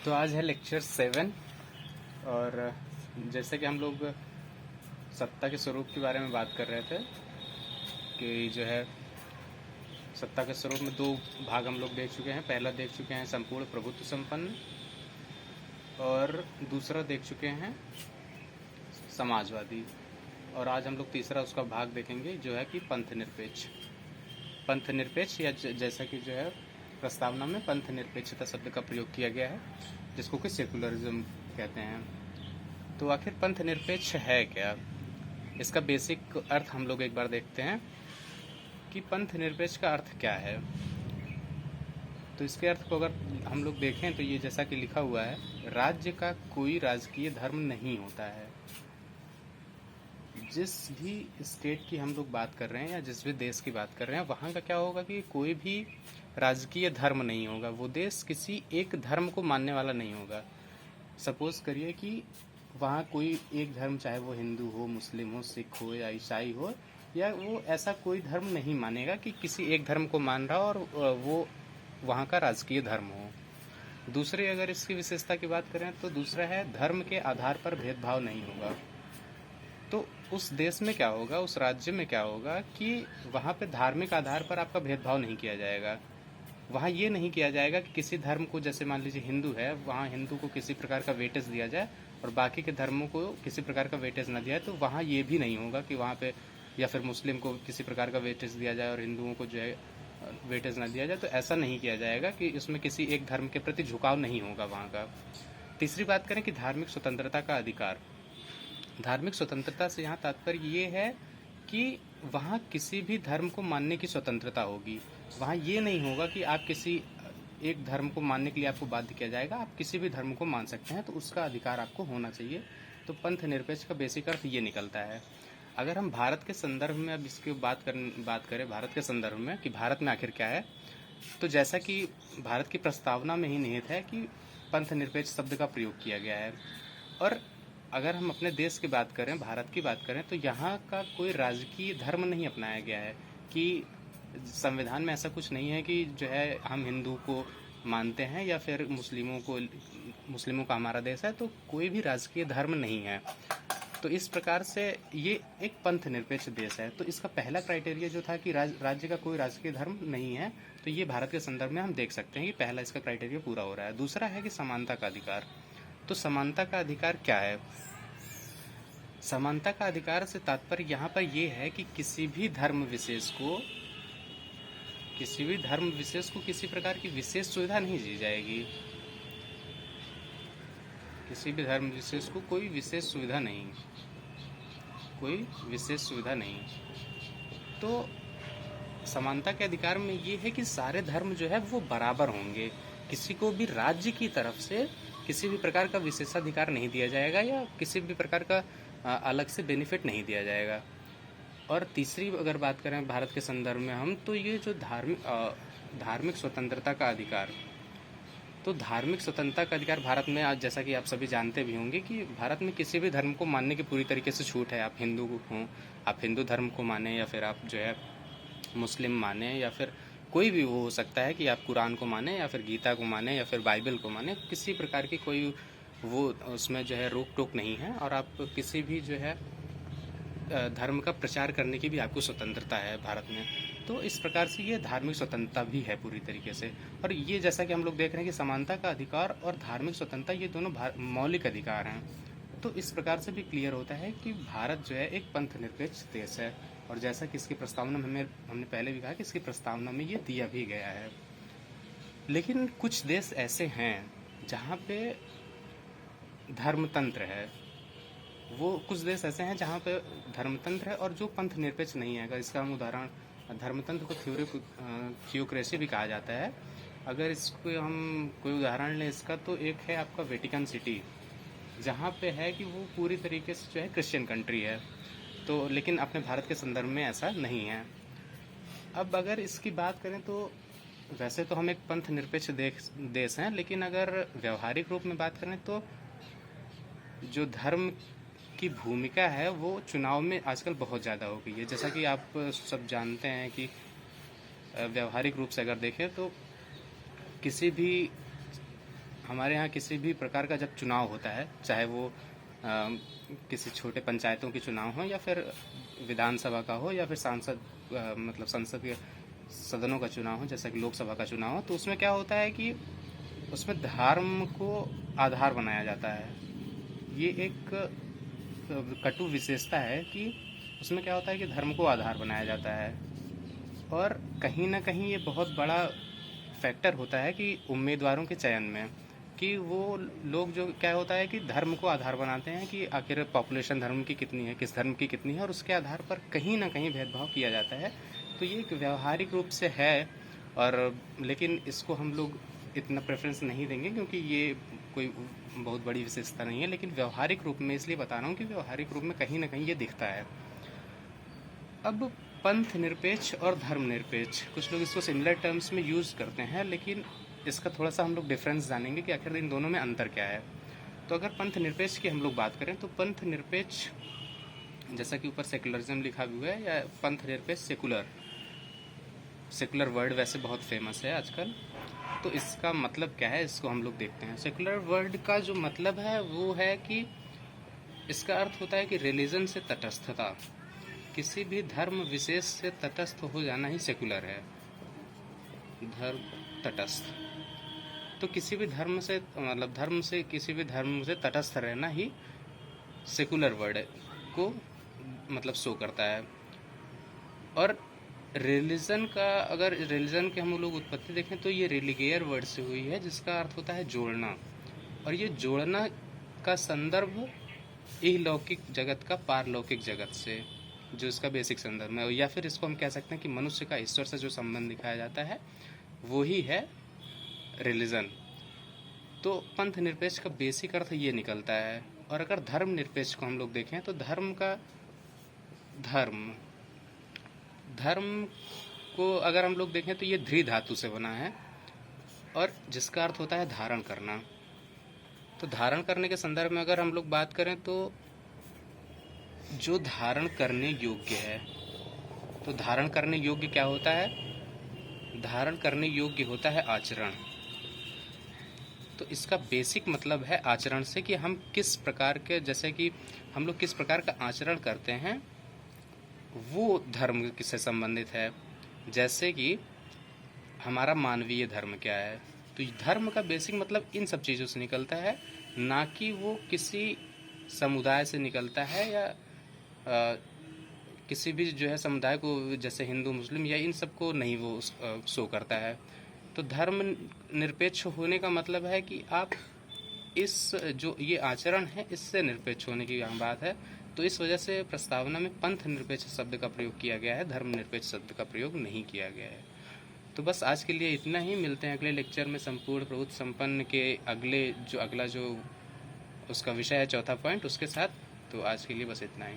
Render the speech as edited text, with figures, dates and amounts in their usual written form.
तो आज है लेक्चर 7 और जैसे कि हम लोग सत्ता के स्वरूप के बारे में बात कर रहे थे कि जो है सत्ता के स्वरूप में दो भाग हम लोग देख चुके हैं। पहला देख चुके हैं संपूर्ण प्रभुत्व संपन्न और दूसरा देख चुके हैं समाजवादी। और आज हम लोग तीसरा उसका भाग देखेंगे जो है कि पंथ निरपेक्ष। पंथ निरपेक्ष या जैसा कि जो है प्रस्तावना में पंथ निरपेक्षता शब्द का प्रयोग किया गया है, जिसको कि सेकुलरिज्म कहते हैं। तो आखिर पंथ निरपेक्ष है क्या, इसका बेसिक अर्थ हम लोग एक बार देखते हैं कि पंथ निरपेक्ष का अर्थ क्या है। तो इसके अर्थ को अगर हम लोग देखें तो ये जैसा कि लिखा हुआ है, राज्य का कोई राजकीय धर्म नहीं होता है। जिस भी स्टेट की हम लोग बात कर रहे हैं या जिस भी देश की बात कर रहे हैं, वहाँ का क्या होगा कि कोई भी राजकीय धर्म नहीं होगा। वो देश किसी एक धर्म को मानने वाला नहीं होगा। सपोज करिए कि वहाँ कोई एक धर्म, चाहे वो हिंदू हो, मुस्लिम हो, सिख हो या ईसाई हो, या वो ऐसा कोई धर्म नहीं मानेगा कि किसी एक धर्म को मान रहा और वो वहाँ का राजकीय धर्म हो। दूसरी अगर इसकी विशेषता की बात करें तो दूसरा है धर्म के आधार पर भेदभाव नहीं होगा। तो उस देश में क्या होगा, उस राज्य में क्या होगा कि वहाँ पे धार्मिक आधार पर आपका भेदभाव नहीं किया जाएगा। वहाँ ये नहीं किया जाएगा कि किसी धर्म को, जैसे मान लीजिए हिंदू है, वहाँ हिंदू को किसी प्रकार का वेटेज दिया जाए और बाकी के धर्मों को किसी प्रकार का वेटेज न दिया जाए। तो वहाँ ये भी नहीं होगा कि वहाँ पे, या फिर मुस्लिम को किसी प्रकार का वेटेज दिया जाए और हिंदुओं को जो है वेटेज न दिया जाए। तो ऐसा नहीं किया जाएगा कि इसमें किसी एक धर्म के प्रति झुकाव नहीं होगा वहाँ का। तीसरी बात करें कि धार्मिक स्वतंत्रता का अधिकार। धार्मिक स्वतंत्रता से यहाँ तात्पर्य ये है कि वहाँ किसी भी धर्म को मानने की स्वतंत्रता होगी। वहाँ ये नहीं होगा कि आप किसी एक धर्म को मानने के लिए आपको बाध्य किया जाएगा। आप किसी भी धर्म को मान सकते हैं, तो उसका अधिकार आपको होना चाहिए। तो पंथ निरपेक्ष का बेसिक अर्थ ये निकलता है। अगर हम भारत के संदर्भ में अब इसकी बात करें भारत के संदर्भ में कि भारत में आखिर क्या है, तो जैसा कि भारत की प्रस्तावना में ही निहित है कि पंथ निरपेक्ष शब्द का प्रयोग किया गया है। और अगर हम अपने देश की बात करें, भारत की बात करें, तो यहाँ का कोई राजकीय धर्म नहीं अपनाया गया है। कि संविधान में ऐसा कुछ नहीं है कि जो है हम हिंदू को मानते हैं या फिर मुस्लिमों का हमारा देश है, तो कोई भी राजकीय धर्म नहीं है। तो इस प्रकार से ये एक पंथ निरपेक्ष देश है। तो इसका पहला क्राइटेरिया जो था कि राज्य का कोई राजकीय धर्म नहीं है, तो ये भारत के संदर्भ में हम देख सकते हैं कि पहला इसका क्राइटेरिया पूरा हो रहा है। दूसरा है कि समानता का अधिकार। तो समानता का अधिकार क्या है? समानता का अधिकार से तात्पर्य यहाँ पर यह है कि किसी भी धर्म विशेष को किसी प्रकार की विशेष सुविधा नहीं दी जाएगी। किसी भी धर्म विशेष को कोई विशेष सुविधा नहीं। तो समानता के अधिकार में ये है कि सारे धर्म जो है वो बराबर होंगे। किसी को भी राज्य की तरफ से किसी भी प्रकार का विशेषाधिकार नहीं दिया जाएगा या किसी भी प्रकार का अलग से बेनिफिट नहीं दिया जाएगा। और तीसरी अगर बात करें भारत के संदर्भ में हम, तो ये जो धार्मिक स्वतंत्रता का अधिकार, तो धार्मिक स्वतंत्रता का अधिकार भारत में आज, जैसा कि आप सभी जानते भी होंगे, कि भारत में किसी भी धर्म को मानने की पूरी तरीके से छूट है। आप हिंदू हों, आप हिंदू धर्म को माने, या फिर आप जो है मुस्लिम माने, या फिर कोई भी वो हो सकता है कि आप कुरान को माने या फिर गीता को माने या फिर बाइबल को माने। किसी प्रकार की कोई वो उसमें जो है रोक टोक नहीं है। और आप किसी भी जो है धर्म का प्रचार करने की भी आपको स्वतंत्रता है भारत में। तो इस प्रकार से ये धार्मिक स्वतंत्रता भी है पूरी तरीके से। और ये जैसा कि हम लोग देख रहे हैं कि समानता का अधिकार और धार्मिक स्वतंत्रता ये दोनों मौलिक अधिकार हैं। तो इस प्रकार से भी क्लियर होता है कि भारत जो है एक पंथ निरपेक्ष देश है। और जैसा कि इसकी प्रस्तावना में हमने पहले भी कहा कि इसकी प्रस्तावना में ये दिया भी गया है। लेकिन कुछ देश ऐसे हैं जहाँ पे धर्मतंत्र है। वो कुछ देश ऐसे हैं जहाँ पे धर्मतंत्र है और जो पंथ निरपेक्ष नहीं है। अगर इसका हम उदाहरण, धर्मतंत्र को थियोक्रेसी भी कहा जाता है। अगर इसको हम कोई उदाहरण लें इसका, तो एक है आपका वेटिकन सिटी, जहाँ पे है कि वो पूरी तरीके से जो है क्रिश्चियन कंट्री है। तो लेकिन अपने भारत के संदर्भ में ऐसा नहीं है। अब अगर इसकी बात करें तो वैसे तो हम एक पंथ निरपेक्ष देश हैं, लेकिन अगर व्यवहारिक रूप में बात करें तो जो धर्म की भूमिका है वो चुनाव में आजकल बहुत ज़्यादा हो गई है। जैसा कि आप सब जानते हैं कि व्यवहारिक रूप से अगर देखें तो किसी भी हमारे यहाँ किसी भी प्रकार का जब चुनाव होता है, चाहे वो किसी छोटे पंचायतों के चुनाव हो या फिर विधानसभा का हो या फिर सांसद मतलब संसद के सदनों का चुनाव हो, जैसा कि लोकसभा का चुनाव हो, तो उसमें क्या होता है कि उसमें धर्म को आधार बनाया जाता है। ये एक कटु विशेषता है कि उसमें क्या होता है कि धर्म को आधार बनाया जाता है, और कहीं ना कहीं ये बहुत बड़ा फैक्टर होता है कि उम्मीदवारों के चयन में, कि वो लोग जो क्या होता है कि धर्म को आधार बनाते हैं कि आखिर पॉपुलेशन धर्म की कितनी है, किस धर्म की कितनी है, और उसके आधार पर कहीं ना कहीं भेदभाव किया जाता है। तो ये एक व्यवहारिक रूप से है, और लेकिन इसको हम लोग इतना प्रेफरेंस नहीं देंगे क्योंकि ये कोई बहुत बड़ी विशेषता नहीं है, लेकिन व्यवहारिक रूप में इसलिए बता रहा हूँ कि व्यवहारिक रूप में कहीं ना कहीं ये दिखता है। अब पंथ निरपेक्ष और धर्म निरपेक्ष, कुछ लोग इसको सिमिलर टर्म्स में यूज़ करते हैं, लेकिन इसका थोड़ा सा हम लोग डिफरेंस जानेंगे कि आखिर इन दोनों में अंतर क्या है। तो अगर पंथ निरपेक्ष की हम लोग बात करें तो पंथ निरपेक्ष, जैसा कि ऊपर सेकुलरिज्म लिखा भी हुआ है, या पंथ निरपेक्ष सेकुलर, सेकुलर वर्ड वैसे बहुत फेमस है आजकल। तो इसका मतलब क्या है, इसको हम लोग देखते हैं। सेकुलर वर्ड का जो मतलब है वो है कि इसका अर्थ होता है कि रिलीजन से तटस्थता, किसी भी धर्म विशेष से तटस्थ हो जाना ही सेकुलर है। धर्म तटस्थ, तो किसी भी धर्म से मतलब धर्म से किसी भी धर्म से तटस्थ रहना ही सेकुलर वर्ड को मतलब शो करता है। और रिलीजन का, अगर रिलीजन के हम लोग उत्पत्ति देखें तो ये रिलीगियर वर्ड से हुई है, जिसका अर्थ होता है जोड़ना, और ये जोड़ना का संदर्भ इहलौकिक जगत का पारलौकिक जगत से, जो इसका बेसिक संदर्भ है, या फिर इसको हम कह सकते हैं कि मनुष्य का ईश्वर से जो संबंध दिखाया जाता है वो ही है रिलीजन। तो पंथ निरपेक्ष का बेसिक अर्थ ये निकलता है। और अगर धर्म निरपेक्ष को हम लोग देखें तो धर्म का, धर्म को अगर हम लोग देखें तो ये ध्री धातु से बना है, और जिसका अर्थ होता है धारण करना। तो धारण करने के संदर्भ में अगर हम लोग बात करें तो जो धारण करने योग्य है, तो धारण करने योग्य क्या होता है, धारण करने योग्य होता है आचरण। तो इसका बेसिक मतलब है आचरण से, कि हम किस प्रकार के, जैसे कि हम लोग किस प्रकार का आचरण करते हैं वो धर्म से संबंधित है। जैसे कि हमारा मानवीय धर्म क्या है, तो धर्म का बेसिक मतलब इन सब चीज़ों से निकलता है, ना कि वो किसी समुदाय से निकलता है या किसी भी जो है समुदाय को, जैसे हिंदू मुस्लिम या इन सब को नहीं वो शो करता है। तो धर्म निरपेक्ष होने का मतलब है कि आप इस जो ये आचरण है इससे निरपेक्ष होने की यहाँ बात है। तो इस वजह से प्रस्तावना में पंथ निरपेक्ष शब्द का प्रयोग किया गया है, धर्म निरपेक्ष शब्द का प्रयोग नहीं किया गया है। तो बस आज के लिए इतना ही, मिलते हैं अगले लेक्चर में संपूर्ण प्रभुत्व संपन्न के अगला जो उसका विषय है, चौथा पॉइंट, उसके साथ। तो आज के लिए बस इतना ही।